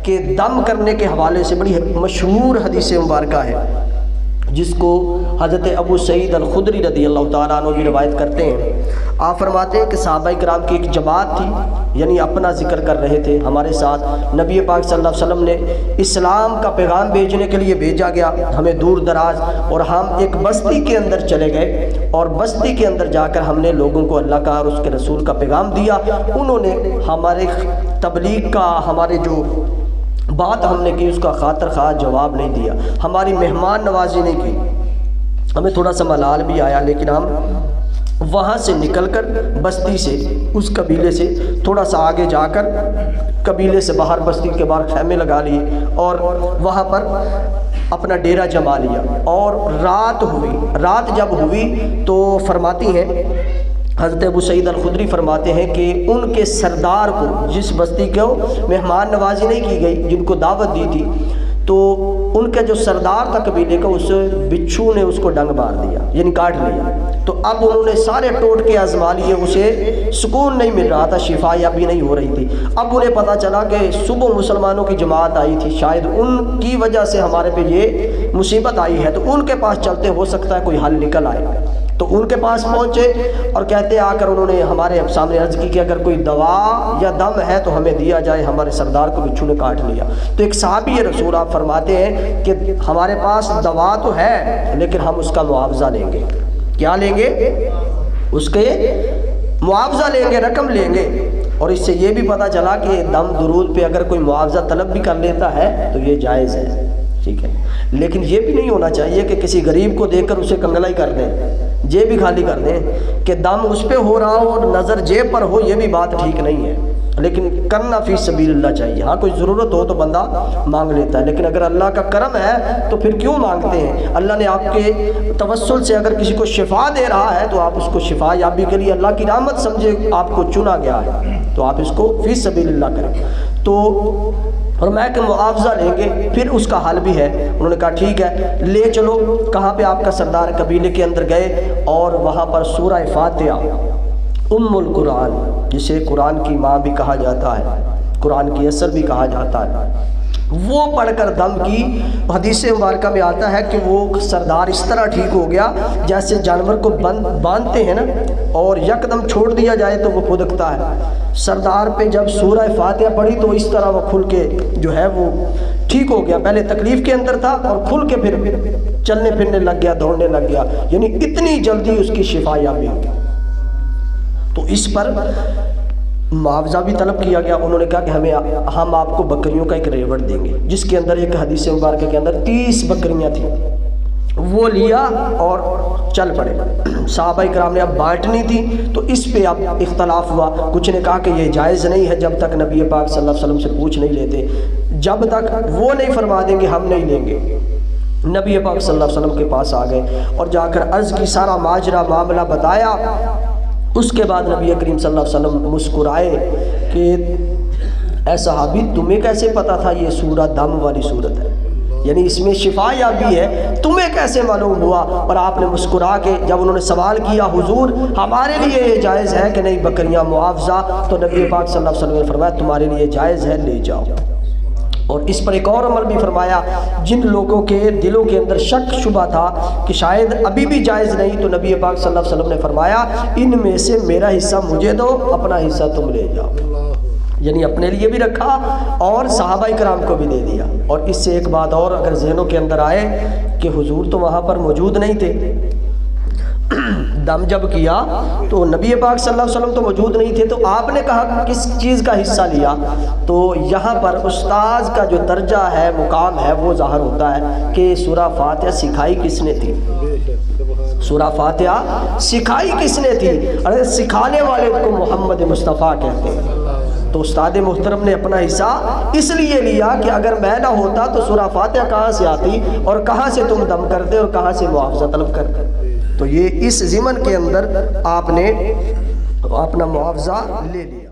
کہ دم کرنے کے حوالے سے بڑی مشہور حدیث مبارکہ ہے جس کو حضرت ابو سعید الخدری رضی اللہ تعالیٰ عنہ بھی روایت کرتے ہیں۔ آپ فرماتے ہیں کہ صحابہ کرام کی ایک جماعت تھی، یعنی اپنا ذکر کر رہے تھے ہمارے ساتھ، نبی پاک صلی اللہ علیہ وسلم نے اسلام کا پیغام بھیجنے کے لیے بھیجا گیا ہمیں دور دراز، اور ہم ایک بستی کے اندر چلے گئے، اور بستی کے اندر جا کر ہم نے لوگوں کو اللہ کا اور اس کے رسول کا پیغام دیا۔ انہوں نے ہمارے تبلیغ کا، ہمارے جو بات ہم نے کی اس کا خاطر خواہ جواب نہیں دیا، ہماری مہمان نوازی نہیں کی۔ ہمیں تھوڑا سا ملال بھی آیا، لیکن ہم وہاں سے نکل کر بستی سے، اس قبیلے سے تھوڑا سا آگے جا کر قبیلے سے باہر، بستی کے باہر خیمے لگا لیے اور وہاں پر اپنا ڈیرا جما لیا، اور رات ہوئی۔ رات جب ہوئی تو فرماتی ہیں حضرت ابو سعید الخدری فرماتے ہیں کہ ان کے سردار کو، جس بستی کو مہمان نوازی نہیں کی گئی، جن کو دعوت دی تھی، تو ان کا جو سردار تھا قبیلے کا، اس بچھو نے اس کو ڈنگ مار دیا، یعنی کاٹ لیا۔ تو اب انہوں نے سارے ٹوٹ کے آزما لیے، اسے سکون نہیں مل رہا تھا، شفا یابی نہیں ہو رہی تھی۔ اب انہیں پتہ چلا کہ صبح مسلمانوں کی جماعت آئی تھی، شاید ان کی وجہ سے ہمارے پہ یہ مصیبت آئی ہے، تو ان کے پاس چلتے، ہو سکتا ہے کوئی حل نکل آئے۔ تو ان کے پاس پہنچے اور کہتے آ کر انہوں نے ہمارے سامنے عرض کی کہ اگر کوئی دوا یا دم ہے تو ہمیں دیا جائے، ہمارے سردار کو بچھو نے کاٹ لیا۔ تو ایک صحابی رسول آپ فرماتے ہیں کہ ہمارے پاس دوا تو ہے، لیکن ہم اس کا معاوضہ لیں گے۔ کیا لیں گے؟ اس کے معاوضہ لیں گے، رقم لیں گے۔ اور اس سے یہ بھی پتہ چلا کہ دم درود پہ اگر کوئی معاوضہ طلب بھی کر لیتا ہے تو یہ جائز ہے، ٹھیک ہے، لیکن یہ بھی نہیں ہونا چاہیے کہ کسی غریب کو دے کر اسے کنگلائی کر دیں، جیب بھی خالی کر دیں، کہ دم اس پہ ہو رہا ہو اور نظر جیب پر ہو، یہ بھی بات ٹھیک نہیں ہے، لیکن کرنا فی سبیل اللہ چاہیے۔ ہاں کوئی ضرورت ہو تو بندہ مانگ لیتا ہے، لیکن اگر اللہ کا کرم ہے تو پھر کیوں مانگتے ہیں؟ اللہ نے آپ کے توسل سے اگر کسی کو شفا دے رہا ہے تو آپ اس کو شفا یابی کے لیے اللہ کی رحمت سمجھے، آپ کو چنا گیا ہے تو آپ اس کو فی سبیل اللہ کریں۔ تو فرمایا کہ معاوضہ لیں گے، پھر اس کا حل بھی ہے۔ انہوں نے کہا ٹھیک ہے، لے چلو۔ کہاں پہ؟ آپ کا سردار قبیلے کے اندر گئے اور وہاں پر سورہ فاتحہ، ام القرآن، جسے قرآن کی ماں بھی کہا جاتا ہے، قرآن کی اثر بھی کہا جاتا ہے، وہ پڑھ کر دم کی۔ حدیث مبارکہ میں آتا ہے کہ وہ سردار اس طرح ٹھیک ہو گیا جیسے جانور کو باندھتے ہیں نا، اور یکدم چھوڑ دیا جائے تو وہ خودکتا ہے۔ سردار پہ جب سورہ فاتحہ پڑھی تو اس طرح وہ کھل کے جو ہے وہ ٹھیک ہو گیا، پہلے تکلیف کے اندر تھا اور کھل کے پھر چلنے پھرنے لگ گیا، دوڑنے لگ گیا، یعنی اتنی جلدی اس کی شفا یابی ہو گئی۔ تو اس پر معاوضہ بھی طلب کیا گیا۔ انہوں نے کہا کہ ہم آپ کو بکریوں کا ایک ریوڑ دیں گے، جس کے اندر ایک حدیث مبارکہ کے اندر 30 بکریاں تھیں۔ وہ لیا اور چل پڑے۔ صحابہ کرام نے اب بانٹنی تھی تو اس پہ اب اختلاف ہوا۔ کچھ نے کہا کہ یہ جائز نہیں ہے جب تک نبی پاک صلی اللہ علیہ وسلم سے پوچھ نہیں لیتے، جب تک وہ نہیں فرما دیں گے ہم نہیں لیں گے۔ نبی پاک صلی اللہ علیہ وسلم کے پاس آ گئے اور جا کر عرض کی، سارا ماجرا معاملہ بتایا۔ اس کے بعد نبی کریم صلی اللہ علیہ وسلم مسکرائے کہ اے صحابی تمہیں کیسے پتا تھا یہ سورہ دم والی صورت ہے، یعنی اس میں شفا یابی ہے، تمہیں کیسے معلوم ہوا؟ اور آپ نے مسکرا کے جب انہوں نے سوال کیا حضور ہمارے لیے یہ جائز ہے کہ نہیں بکریاں معاوضہ، تو نبی پاک صلی اللہ علیہ وسلم نے فرمایا تمہارے لیے جائز ہے، لے جاؤ۔ اور اس پر ایک اور عمل بھی فرمایا، جن لوگوں کے دلوں کے اندر شک شبہ تھا کہ شاید ابھی بھی جائز نہیں، تو نبی پاک صلی اللہ علیہ وسلم نے فرمایا ان میں سے میرا حصہ مجھے دو، اپنا حصہ تم لے جاؤ، یعنی اپنے لیے بھی رکھا اور صحابہ کرام کو بھی دے دیا۔ اور اس سے ایک بات اور اگر ذہنوں کے اندر آئے کہ حضور تو وہاں پر موجود نہیں تھے، دم جب کیا تو نبی پاک صلی اللہ علیہ وسلم تو موجود نہیں تھے، تو آپ نے کہا کس چیز کا حصہ لیا؟ تو یہاں پر استاذ کا جو درجہ ہے، مقام ہے، وہ ظاہر ہوتا ہے کہ سورہ فاتحہ سکھائی کس نے تھی؟ سورہ فاتحہ سکھائی کس نے تھی؟ ارے سکھانے والے کو محمد مصطفیٰ کہتے ہیں۔ تو استاد محترم نے اپنا حصہ اس لیے لیا کہ اگر میں نہ ہوتا تو سورہ فاتحہ کہاں سے آتی اور کہاں سے تم دم کرتے اور کہاں سے معاوضہ طلب کرتے؟ تو یہ اس ضمن کے اندر آپ نے اپنا معاوضہ لے لیا۔